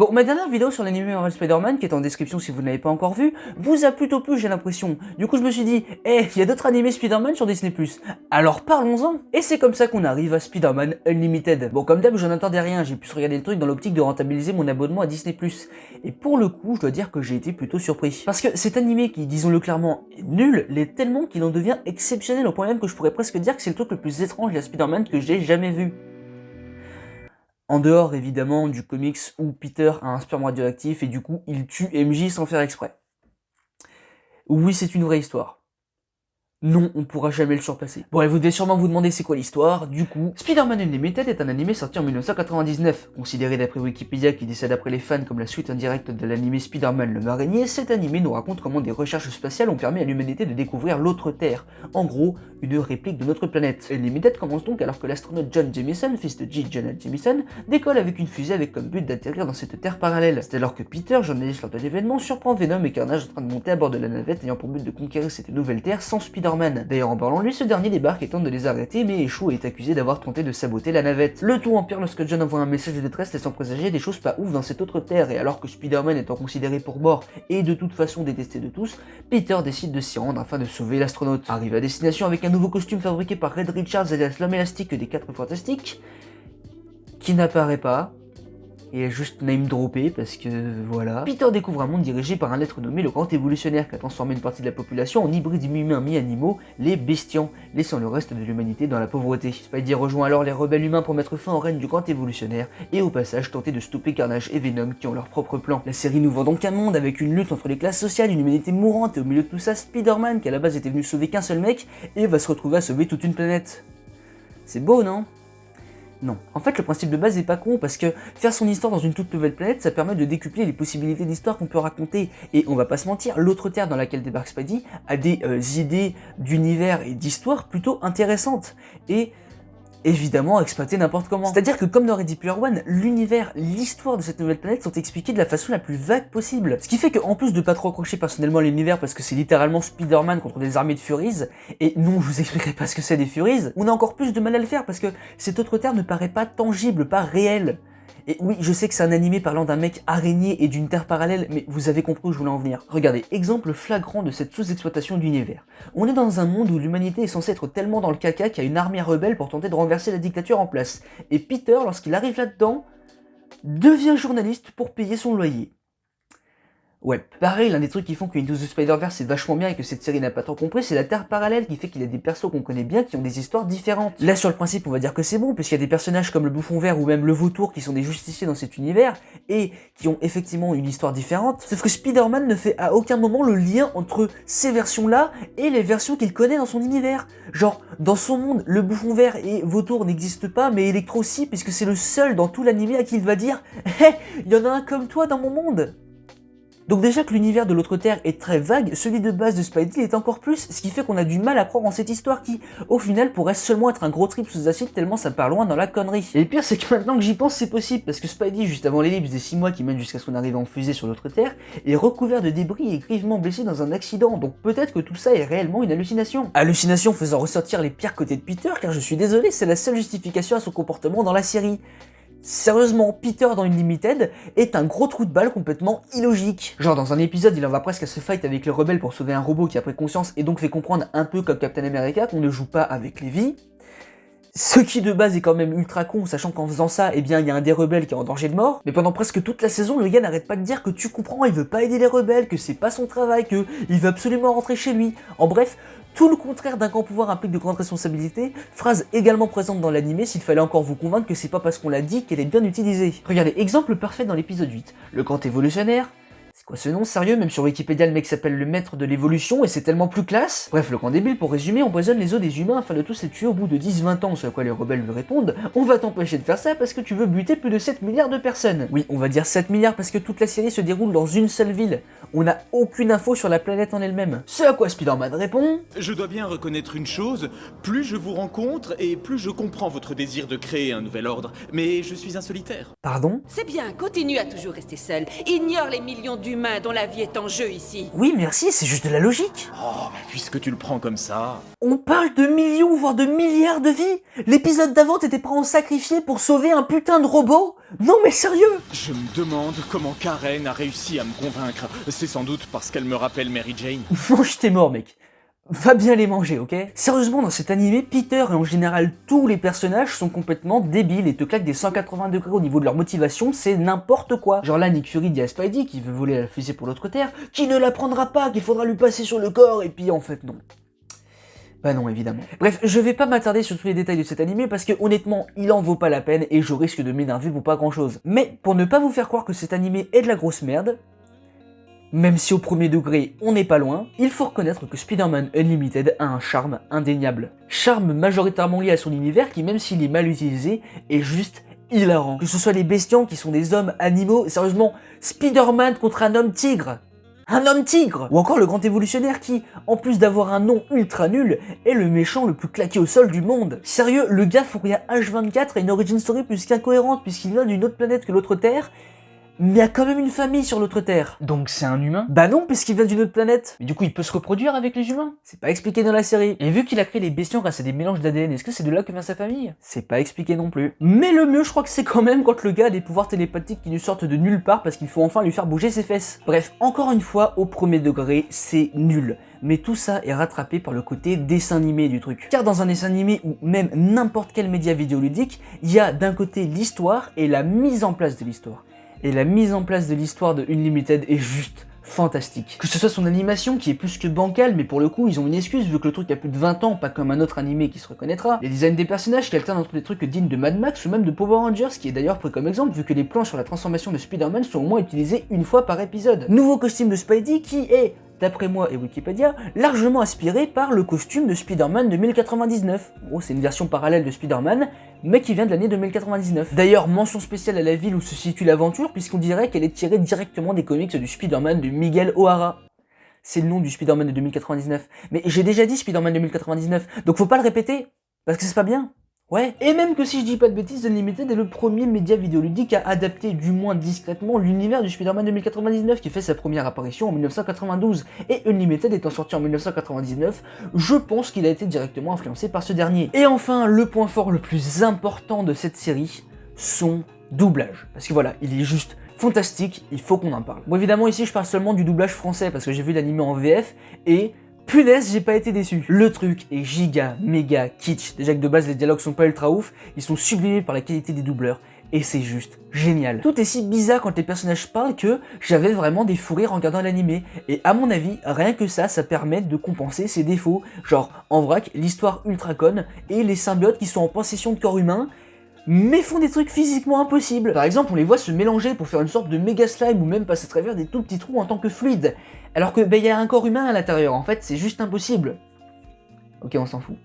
Bon, ma dernière vidéo sur l'anime Marvel Spider-Man, qui est en description si vous ne l'avez pas encore vu, vous a plutôt plu, j'ai l'impression. Du coup, je me suis dit, il y a d'autres animés Spider-Man sur Disney+. Alors parlons-en. Et c'est comme ça qu'on arrive à Spider-Man Unlimited. Bon, comme d'hab, j'en attendais rien, j'ai pu regarder le truc dans l'optique de rentabiliser mon abonnement à Disney+. Et pour le coup, je dois dire que j'ai été plutôt surpris. Parce que cet animé qui, disons-le clairement, est nul, l'est tellement qu'il en devient exceptionnel au point même que je pourrais presque dire que c'est le truc le plus étrange de la Spider-Man que j'ai jamais vu. En dehors évidemment du comics où Peter a un sperme radioactif et du coup il tue MJ sans faire exprès. Oui, c'est une vraie histoire. Non, on pourra jamais le surpasser. Bon, et vous devez sûrement vous demander c'est quoi l'histoire, du coup... Spider-Man Unlimited est un animé sorti en 1999. Considéré d'après Wikipédia qui dit ça d'après les fans comme la suite indirecte de l'animé Spider-Man l'homme araignée, cet animé nous raconte comment des recherches spatiales ont permis à l'humanité de découvrir l'autre Terre. En gros, une réplique de notre planète. Unlimited commence donc alors que l'astronaute John Jameson, fils de J. Jonah Jameson, décolle avec une fusée avec comme but d'atterrir dans cette Terre parallèle. C'est alors que Peter, journaliste lors de l'événement, surprend Venom et Carnage en train de monter à bord de la navette ayant pour but de conquérir cette nouvelle Terre sans Spider-Man. D'ailleurs, en parlant de lui, ce dernier débarque et tente de les arrêter, mais échoue et est accusé d'avoir tenté de saboter la navette. Le tout empire lorsque John envoie un message de détresse laissant présager des choses pas ouf dans cette autre Terre, et alors que Spider-Man étant considéré pour mort et de toute façon détesté de tous, Peter décide de s'y rendre afin de sauver l'astronaute. Arrive à destination avec un nouveau costume fabriqué par Red Richards alias l'homme élastique des 4 Fantastiques, qui n'apparaît pas, et a juste name droppé parce que voilà. Peter découvre un monde dirigé par un être nommé le Grand Évolutionnaire qui a transformé une partie de la population en hybrides mi-humains mi-animaux, les Bestians, laissant le reste de l'humanité dans la pauvreté. Spidey rejoint alors les rebelles humains pour mettre fin au règne du Grand Évolutionnaire et au passage tenter de stopper Carnage et Venom qui ont leur propre plan. La série nous vend donc un monde avec une lutte entre les classes sociales, une humanité mourante et au milieu de tout ça Spider-Man qui à la base était venu sauver qu'un seul mec et va se retrouver à sauver toute une planète. C'est beau, non ? Non. En fait, le principe de base est pas con, parce que faire son histoire dans une toute nouvelle planète, ça permet de décupler les possibilités d'histoire qu'on peut raconter. Et on va pas se mentir, l'autre Terre dans laquelle débarque Spidey a des idées d'univers et d'histoire plutôt intéressantes. Et évidemment exploiter n'importe comment. C'est-à-dire que comme dans Ready Player One, l'univers, l'histoire de cette nouvelle planète sont expliqués de la façon la plus vague possible. Ce qui fait qu'en plus de pas trop accrocher personnellement à l'univers parce que c'est littéralement Spider-Man contre des armées de Furies, et non je vous expliquerai pas ce que c'est des Furies, on a encore plus de mal à le faire parce que cette autre Terre ne paraît pas tangible, pas réelle. Et oui, je sais que c'est un animé parlant d'un mec araignée et d'une terre parallèle, mais vous avez compris où je voulais en venir. Regardez, exemple flagrant de cette sous-exploitation d'univers. On est dans un monde où l'humanité est censée être tellement dans le caca qu'il y a une armée rebelle pour tenter de renverser la dictature en place. Et Peter, lorsqu'il arrive là-dedans, devient journaliste pour payer son loyer. Ouais, pareil, l'un des trucs qui font que Into the Spider-Verse est vachement bien et que cette série n'a pas tant compris, c'est la Terre parallèle qui fait qu'il y a des persos qu'on connaît bien qui ont des histoires différentes. Là, sur le principe, on va dire que c'est bon, puisqu'il y a des personnages comme le Bouffon Vert ou même le Vautour qui sont des justiciers dans cet univers et qui ont effectivement une histoire différente. Sauf que Spider-Man ne fait à aucun moment le lien entre ces versions-là et les versions qu'il connaît dans son univers. Genre, dans son monde, le Bouffon Vert et Vautour n'existent pas, mais Electro aussi, puisque c'est le seul dans tout l'animé à qui il va dire « Hé, il y en a un comme toi dans mon monde !» Donc déjà que l'univers de l'autre Terre est très vague, celui de base de Spidey l'est encore plus, ce qui fait qu'on a du mal à croire en cette histoire qui, au final, pourrait seulement être un gros trip sous acide tellement ça part loin dans la connerie. Et le pire c'est que maintenant que j'y pense c'est possible, parce que Spidey, juste avant l'ellipse des 6 mois qui mènent jusqu'à son arrivée en fusée sur l'autre Terre, est recouvert de débris et grièvement blessé dans un accident, donc peut-être que tout ça est réellement une hallucination. Hallucination faisant ressortir les pires côtés de Peter, car je suis désolé, c'est la seule justification à son comportement dans la série. Sérieusement, Peter dans Unlimited est un gros trou de balle complètement illogique. Genre dans un épisode, il en va presque à se fight avec les rebelles pour sauver un robot qui a pris conscience et donc fait comprendre un peu comme Captain America qu'on ne joue pas avec les vies. Ce qui de base est quand même ultra con, sachant qu'en faisant ça, eh bien il y a un des rebelles qui est en danger de mort. Mais pendant presque toute la saison, le gars n'arrête pas de dire que tu comprends, il veut pas aider les rebelles, que c'est pas son travail, que il veut absolument rentrer chez lui. En bref, tout le contraire d'un grand pouvoir implique de grandes responsabilités, phrase également présente dans l'animé s'il fallait encore vous convaincre que c'est pas parce qu'on l'a dit qu'elle est bien utilisée. Regardez, exemple parfait dans l'épisode 8, le Grand Évolutionnaire. C'est quoi ce nom, sérieux? Même sur Wikipédia, le mec s'appelle le maître de l'évolution et c'est tellement plus classe. Bref, le grand débile, pour résumer, empoisonne les os des humains afin de tous les tuer au bout de 10-20 ans, ce à quoi les rebelles lui répondent « On va t'empêcher de faire ça parce que tu veux buter plus de 7 milliards de personnes ». Oui, on va dire 7 milliards parce que toute la série se déroule dans une seule ville. On n'a aucune info sur la planète en elle-même. Ce à quoi Spider-Man répond « Je dois bien reconnaître une chose, plus je vous rencontre et plus je comprends votre désir de créer un nouvel ordre, mais je suis un solitaire. » Pardon? C'est bien, continue à toujours rester seul. Ignore les millions d'humains dont la vie est en jeu ici. Oui, merci, c'est juste de la logique. Oh, mais puisque tu le prends comme ça... On parle de millions, voire de milliards de vies. L'épisode d'avant, t'étais prêt à en sacrifier pour sauver un putain de robot? Non mais sérieux. Je me demande comment Karen a réussi à me convaincre. C'est sans doute parce qu'elle me rappelle Mary Jane. Mange tes morts, mec. Va bien les manger, ok? Sérieusement, dans cet animé, Peter et en général tous les personnages sont complètement débiles et te claquent des 180 degrés au niveau de leur motivation, c'est n'importe quoi. Genre là, Nick Fury dit à Spidey qu'il veut voler la fusée pour l'autre Terre, qu'il ne la prendra pas, qu'il faudra lui passer sur le corps, et puis en fait non. Bah non, évidemment. Bref, je vais pas m'attarder sur tous les détails de cet animé parce que honnêtement, il en vaut pas la peine et je risque de m'énerver pour pas grand chose. Mais pour ne pas vous faire croire que cet animé est de la grosse merde, même si au premier degré on n'est pas loin, il faut reconnaître que Spider-Man Unlimited a un charme indéniable. Charme majoritairement lié à son univers qui, même s'il est mal utilisé, est juste hilarant. Que ce soit les bestiaux qui sont des hommes animaux, sérieusement, Spider-Man contre un homme tigre. Un homme tigre! Ou encore le grand évolutionnaire qui, en plus d'avoir un nom ultra nul, est le méchant le plus claqué au sol du monde. Sérieux, le gars fourri à H24 a une origin story plus qu'incohérente puisqu'il vient d'une autre planète que l'autre Terre, mais il y a quand même une famille sur l'autre Terre. Donc c'est un humain? Bah non, puisqu'il vient d'une autre planète. Mais du coup, il peut se reproduire avec les humains? C'est pas expliqué dans la série. Et vu qu'il a créé les bestiaux grâce à des mélanges d'ADN, est-ce que c'est de là que vient sa famille? C'est pas expliqué non plus. Mais le mieux, je crois que c'est quand même quand le gars a des pouvoirs télépathiques qui lui sortent de nulle part parce qu'il faut enfin lui faire bouger ses fesses. Bref, encore une fois, au premier degré, c'est nul. Mais tout ça est rattrapé par le côté dessin animé du truc. Car dans un dessin animé ou même n'importe quel média vidéoludique, il y a d'un côté l'histoire et la mise en place de l'histoire. Et la mise en place de l'histoire de Unlimited est juste fantastique. Que ce soit son animation qui est plus que bancale, mais pour le coup ils ont une excuse vu que le truc a plus de 20 ans, pas comme un autre animé qui se reconnaîtra. Les designs des personnages qui alternent entre des trucs dignes de Mad Max ou même de Power Rangers, qui est d'ailleurs pris comme exemple vu que les plans sur la transformation de Spider-Man sont au moins utilisés une fois par épisode. Nouveau costume de Spidey qui est, d'après moi et Wikipédia, largement inspiré par le costume de Spider-Man 2099. Oh, c'est une version parallèle de Spider-Man, mais qui vient de l'année 2099. D'ailleurs, mention spéciale à la ville où se situe l'aventure, puisqu'on dirait qu'elle est tirée directement des comics du Spider-Man de Miguel O'Hara. C'est le nom du Spider-Man de 2099. Mais j'ai déjà dit Spider-Man 2099, donc faut pas le répéter, parce que c'est pas bien. Ouais, et même que si je dis pas de bêtises, Unlimited est le premier média vidéoludique à adapter, du moins discrètement, l'univers du Spider-Man 2099 qui fait sa première apparition en 1992. Et Unlimited étant sorti en 1999, je pense qu'il a été directement influencé par ce dernier. Et enfin, le point fort le plus important de cette série, son doublage. Parce que voilà, il est juste fantastique, il faut qu'on en parle. Bon évidemment ici je parle seulement du doublage français parce que j'ai vu l'anime en VF et... punaise, j'ai pas été déçu. Le truc est giga, méga kitsch. Déjà que de base les dialogues sont pas ultra ouf, ils sont sublimés par la qualité des doubleurs. Et c'est juste génial. Tout est si bizarre quand les personnages parlent que j'avais vraiment des fous rires en regardant l'animé. Et à mon avis, rien que ça permet de compenser ses défauts. Genre, en vrac, l'histoire ultra conne et les symbiotes qui sont en possession de corps humain, mais font des trucs physiquement impossibles. Par exemple, on les voit se mélanger pour faire une sorte de méga slime ou même passer à travers des tout petits trous en tant que fluide. Alors que y a un corps humain à l'intérieur, en fait, c'est juste impossible. Ok, on s'en fout.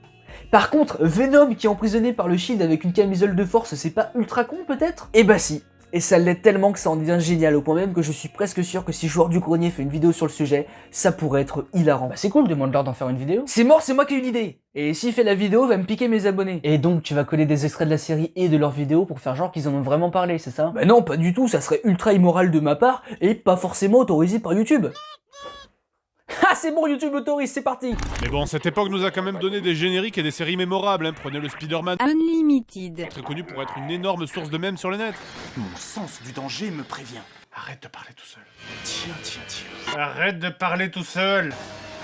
Par contre, Venom qui est emprisonné par le Shield avec une camisole de force, c'est pas ultra con peut-être? Eh bah si. Et ça l'est tellement que ça en devient génial, au point même que je suis presque sûr que si Joueur du Grenier fait une vidéo sur le sujet, ça pourrait être hilarant. Bah c'est cool, demande-leur d'en faire une vidéo. C'est mort, c'est moi qui ai eu l'idée. Et s'il fait la vidéo, il va me piquer mes abonnés. Et donc tu vas coller des extraits de la série et de leurs vidéos pour faire genre qu'ils en ont vraiment parlé, c'est ça? Bah non, pas du tout, ça serait ultra immoral de ma part et pas forcément autorisé par YouTube. Ah c'est bon, YouTube autorise, c'est parti. Mais bon, cette époque nous a quand même donné des génériques et des séries mémorables, hein. Prenez le Spider-Man, Unlimited. très connu pour être une énorme source de mèmes sur le net. Mon sens du danger me prévient. Arrête de parler tout seul. Tiens. Arrête de parler tout seul.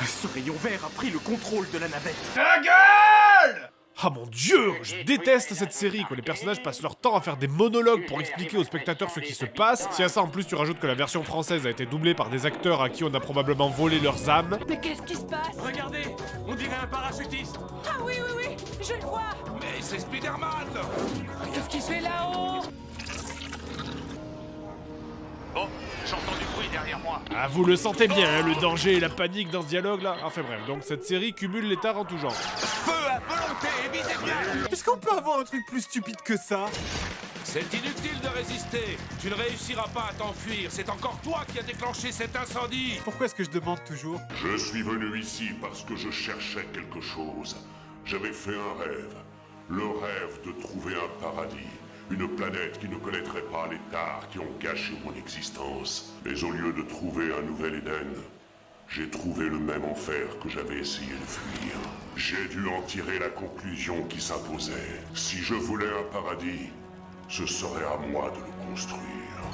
Ce rayon vert a pris le contrôle de la navette. Ta gueule! Ah mon dieu, je déteste cette série, quand les personnages passent leur temps à faire des monologues pour expliquer aux spectateurs ce qui se passe. Si à ça en plus tu rajoutes que la version française a été doublée par des acteurs à qui on a probablement volé leurs âmes. Mais qu'est-ce qui se passe? Regardez, on dirait un parachutiste. Ah oui, je le vois. Mais c'est Spider-Man. Qu'est-ce qu'il fait là-haut? Bon, j'entends du bruit derrière moi. Ah vous le sentez bien, hein, le danger et la panique dans ce dialogue là. Enfin bref, donc cette série cumule les tares en tout genre. Feu à volonté et visez bien. Est-ce qu'on peut avoir un truc plus stupide que ça? C'est inutile de résister. Tu ne réussiras pas à t'enfuir. C'est encore toi qui as déclenché cet incendie. Pourquoi est-ce que je demande toujours? Je suis venu ici parce que je cherchais quelque chose. J'avais fait un rêve. Le rêve de trouver un paradis. Une planète qui ne connaîtrait pas les tares qui ont gâché mon existence. Mais au lieu de trouver un nouvel Éden, j'ai trouvé le même enfer que j'avais essayé de fuir. J'ai dû en tirer la conclusion qui s'imposait. Si je voulais un paradis, ce serait à moi de le construire.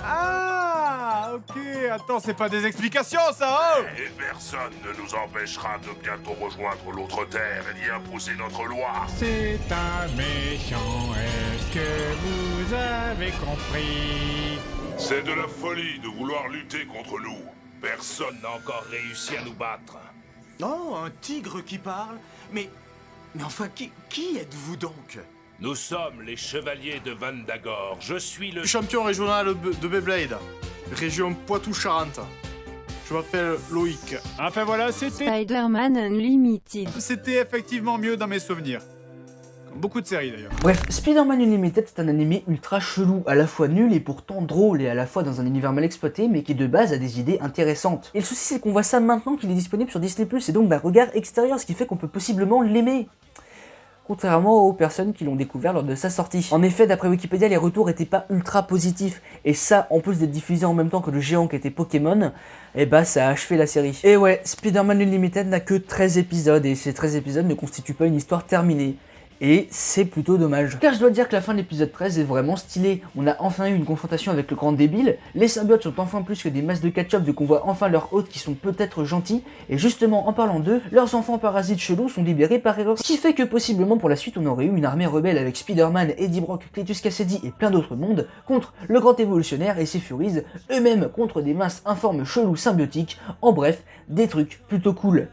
Ah, ok, attends, c'est pas des explications ça, oh! Et personne ne nous empêchera de bientôt rejoindre l'autre terre et d'y imposer notre loi. C'est un méchant, est-ce que vous avez compris? C'est de la folie de vouloir lutter contre nous. Personne n'a encore réussi à nous battre. Oh, un tigre qui parle? Mais enfin, qui êtes-vous donc? Nous sommes les chevaliers de Vandagor. Je suis le... Champion régional de Beyblade, région Poitou-Charentes. Je m'appelle Loïc. Enfin voilà, c'était... Spider-Man Unlimited. C'était effectivement mieux dans mes souvenirs. Comme beaucoup de séries d'ailleurs. Bref, Spider-Man Unlimited c'est un animé ultra chelou, à la fois nul et pourtant drôle, et à la fois dans un univers mal exploité, mais qui de base a des idées intéressantes. Et le souci c'est qu'on voit ça maintenant qu'il est disponible sur Disney+, et donc d'un regard extérieur, ce qui fait qu'on peut possiblement l'aimer. Contrairement aux personnes qui l'ont découvert lors de sa sortie. En effet, d'après Wikipédia, les retours étaient pas ultra positifs, et ça, en plus d'être diffusé en même temps que le géant qui était Pokémon, et bah ça a achevé la série. Et ouais, Spider-Man Unlimited n'a que 13 épisodes, et ces 13 épisodes ne constituent pas une histoire terminée. Et c'est plutôt dommage. Car je dois dire que la fin de l'épisode 13 est vraiment stylée. On a enfin eu une confrontation avec le grand débile, les symbiotes sont enfin plus que des masses de ketchup vu qu'on voit enfin leurs hôtes qui sont peut-être gentils, et justement en parlant d'eux, leurs enfants parasites chelous sont libérés par erreur. Ce qui fait que possiblement pour la suite on aurait eu une armée rebelle avec Spider-Man, Eddie Brock, Cletus Cassidy et plein d'autres mondes contre le grand évolutionnaire et ses Furies, eux-mêmes contre des masses informes chelous symbiotiques, en bref, des trucs plutôt cool.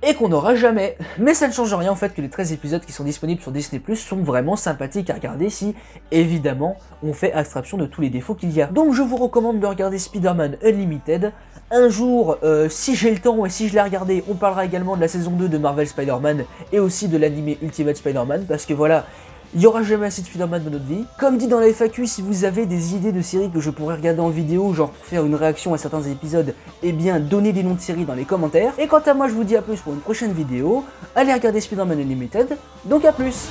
Et qu'on n'aura jamais. Mais ça ne change rien en fait que les 13 épisodes qui sont disponibles sur Disney+, sont vraiment sympathiques à regarder si, évidemment, on fait abstraction de tous les défauts qu'il y a. Donc je vous recommande de regarder Spider-Man Unlimited. Un jour, si j'ai le temps et si je l'ai regardé, on parlera également de la saison 2 de Marvel Spider-Man et aussi de l'anime Ultimate Spider-Man, parce que voilà, il n'y aura jamais assez de Spider-Man dans notre vie. Comme dit dans la FAQ, si vous avez des idées de séries que je pourrais regarder en vidéo, genre pour faire une réaction à certains épisodes, eh bien donnez des noms de séries dans les commentaires. Et quant à moi, je vous dis à plus pour une prochaine vidéo. Allez regarder Spider-Man Unlimited, donc à plus!